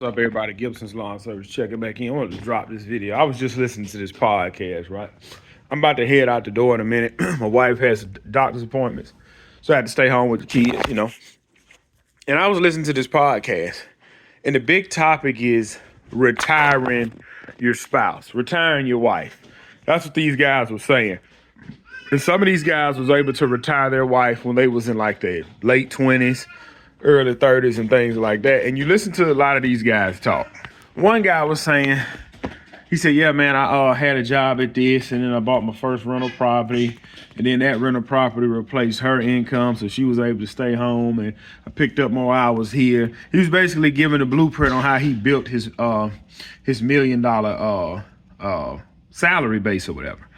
What's up, everybody? Gibson's Lawn Service checking back in. I wanted to drop this video. I was just listening to this podcast, right? I'm about to head out the door in a minute. My wife has doctor's appointments, so I had to stay home with the kids. And I was listening to this podcast, and the big topic is retiring your spouse, retiring your wife. That's what these guys were saying. And some of these guys was able to retire their wife when they was in like their late 20s, early 30s and things like that. And you listen to a lot of these guys talk. One guy was saying, he said, yeah, man, I had a job at this, and then I bought my first rental property, and then that rental property replaced her income, so she was able to stay home, and I picked up more hours here. He was basically giving a blueprint on how he built his $1 million salary base or whatever.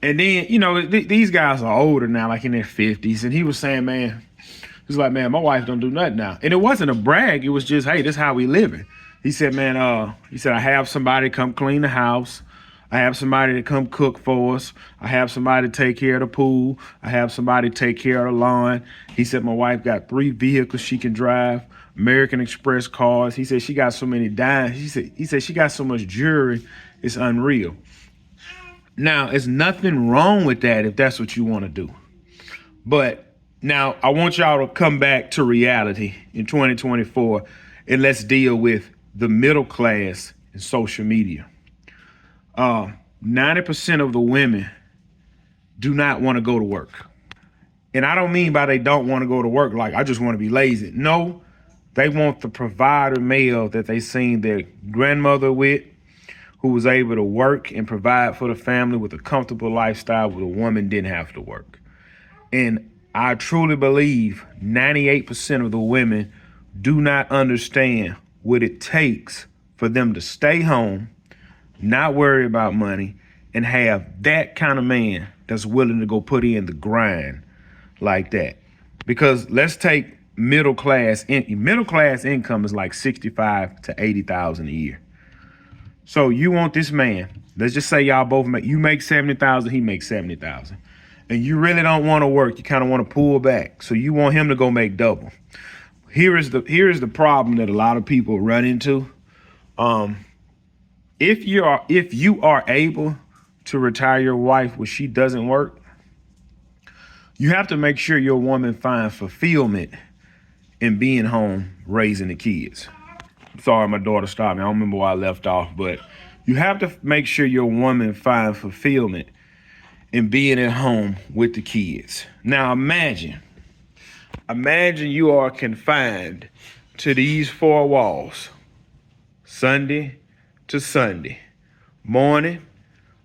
And then, these guys are older now, like in their 50s, and he was saying, man, he's like, man, my wife don't do nothing now. And it wasn't a brag. It was just, hey, this is how we living. He said, man, I have somebody come clean the house. I have somebody to come cook for us. I have somebody to take care of the pool. I have somebody to take care of the lawn. He said, my wife got 3 vehicles she can drive, American Express cars. He said, she got so many dimes. He said, she got so much jewelry, it's unreal. Now, there's nothing wrong with that if that's what you want to do. But now I want y'all to come back to reality in 2024, and let's deal with the middle class and social media. 90% of the women do not want to go to work. And I don't mean by they don't want to go to work like I just want to be lazy. No, they want the provider male that they seen their grandmother with, who was able to work and provide for the family with a comfortable lifestyle where the woman didn't have to work. And I truly believe 98% of the women do not understand what it takes for them to stay home, not worry about money, and have that kind of man that's willing to go put in the grind like that. Because let's take middle class income is like 65 to 80,000 a year. So you want this man, let's just say y'all both you make 70,000, he makes 70,000. And you really don't want to work. You kind of want to pull back. So you want him to go make double. Here is the problem that a lot of people run into. If you are able to retire your wife when she doesn't work, you have to make sure your woman finds fulfillment in being home raising the kids. Sorry, my daughter stopped me. I don't remember where I left off, but you have to make sure your woman finds fulfillment in being at home with the kids. Now imagine you are confined to these 4 walls, Sunday to Sunday, morning,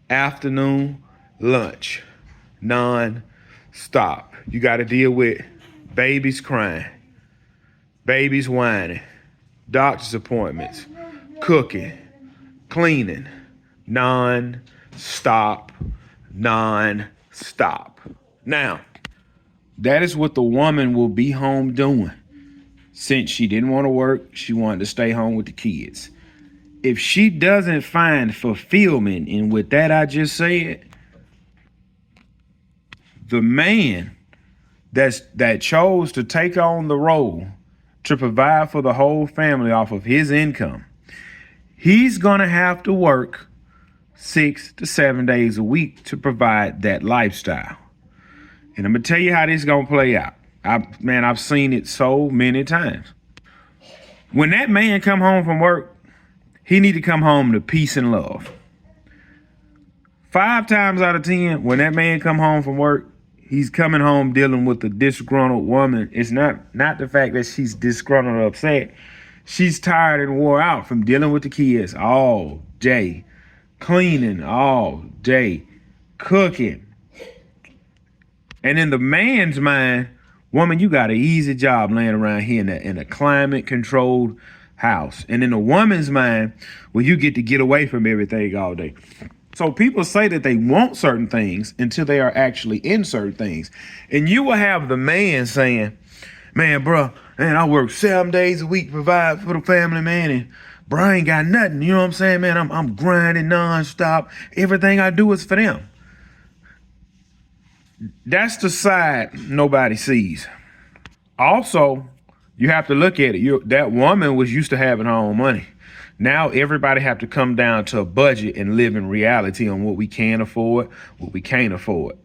afternoon, lunch, non-stop. You got to deal with babies crying, babies whining, doctor's appointments, cooking, cleaning, non-stop. Now, that is what the woman will be home doing. Since she didn't want to work, she wanted to stay home with the kids. If she doesn't find fulfillment in what that I just said, the man that chose to take on the role to provide for the whole family off of his income, he's gonna have to work 6 to 7 days a week to provide that lifestyle. And I'm gonna tell you how this is gonna play out. I've seen it so many times. When that man come home from work, he need to come home to peace and love. 5 times out of 10, when that man come home from work, he's coming home dealing with a disgruntled woman. It's not the fact that she's disgruntled or upset. She's tired and wore out from dealing with the kids all day, cleaning all day, cooking. And in the man's mind, woman, you got an easy job laying around here in a climate-controlled house. And in the woman's mind, well, you get to get away from everything all day. So people say that they want certain things until they are actually in certain things. And you will have the man saying, man, bro, man, I work 7 days a week to provide for the family, man, and bro, I ain't got nothing. You know what I'm saying, man? I'm grinding nonstop. Everything I do is for them. That's the side nobody sees. Also, You have to look at it. That woman was used to having her own money. Now everybody have to come down to a budget and live in reality on what we can afford, what we can't afford.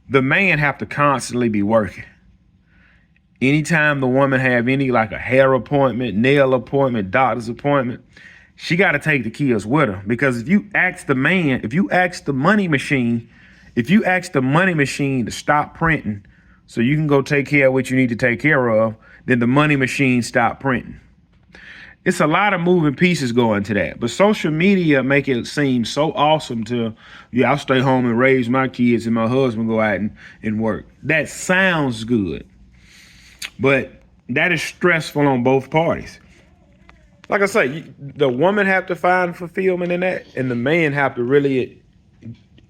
The man have to constantly be working. Anytime the woman have any like a hair appointment, nail appointment, doctor's appointment, she got to take the kids with her. Because if you ask the money machine to stop printing so you can go take care of what you need to take care of, then the money machine stop printing. It's a lot of moving pieces going to that. But social media make it seem so awesome to, I'll stay home and raise my kids and my husband go out and work. That sounds good. But that is stressful on both parties. Like I say, the woman have to find fulfillment in that, and the man have to really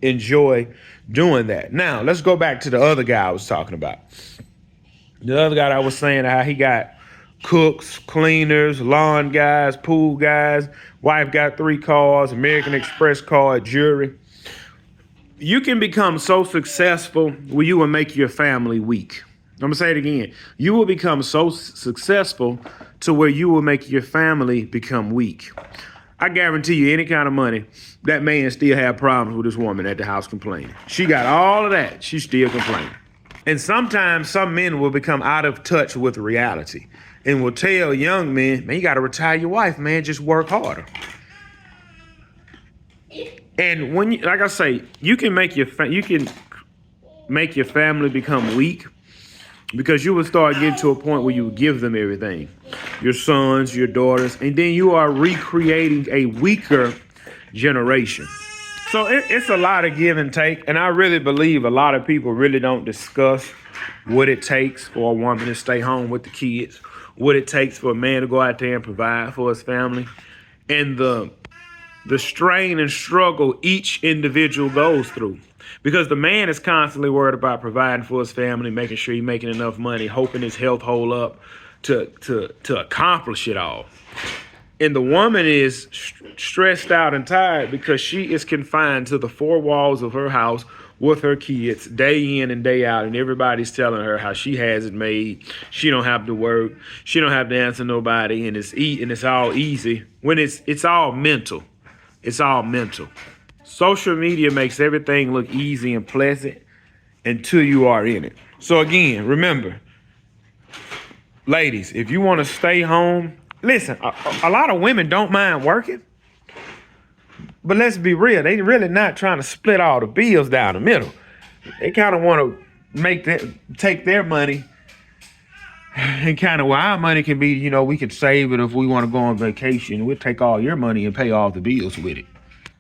enjoy doing that. Now, let's go back to the other guy I was talking about. The other guy I was saying how he got cooks, cleaners, lawn guys, pool guys, wife got 3 cars, American Express card, jewelry. You can become so successful where you will make your family weak. I'm gonna say it again. You will become so successful to where you will make your family become weak. I guarantee you any kind of money, that man still have problems with this woman at the house complaining. She got all of that, she's still complaining. And sometimes some men will become out of touch with reality and will tell young men, man, you gotta retire your wife, man, just work harder. And when you, like I say, you can make your family become weak because you will start getting to a point where you will give them everything, your sons, your daughters, and then you are recreating a weaker generation. So it's a lot of give and take, and I really believe a lot of people really don't discuss what it takes for a woman to stay home with the kids, what it takes for a man to go out there and provide for his family, and the strain and struggle each individual goes through. Because the man is constantly worried about providing for his family, making sure he's making enough money, hoping his health hold up to accomplish it all. And the woman is stressed out and tired because she is confined to the 4 walls of her house with her kids day in and day out. And everybody's telling her how she has it made. She don't have to work. She don't have to answer nobody. And it's all easy when it's all mental. It's all mental. Social media makes everything look easy and pleasant until you are in it. So again, remember, ladies, if you want to stay home, listen, a lot of women don't mind working. But let's be real, they really not trying to split all the bills down the middle. They kind of want to take their money and kind of, well, our money can be, we could save it if we want to go on vacation. We'll take all your money and pay all the bills with it.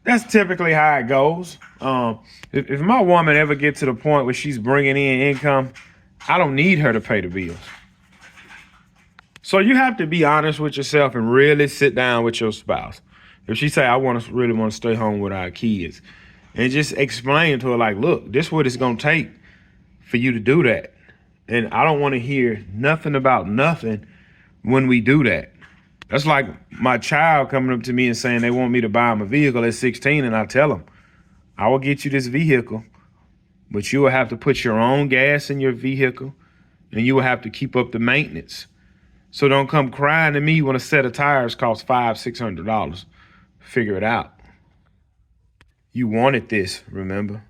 That's typically how it goes. If my woman ever gets to the point where she's bringing in income, I don't need her to pay the bills. So you have to be honest with yourself and really sit down with your spouse. If she say, I really want to stay home with our kids, and just explain to her like, look, this is what it's going to take for you to do that. And I don't want to hear nothing about nothing when we do that. That's like my child coming up to me and saying they want me to buy them a vehicle at 16, and I tell them, I will get you this vehicle, but you will have to put your own gas in your vehicle, and you will have to keep up the maintenance. So don't come crying to me when a set of tires costs $500-$600. Figure it out. You wanted this, remember?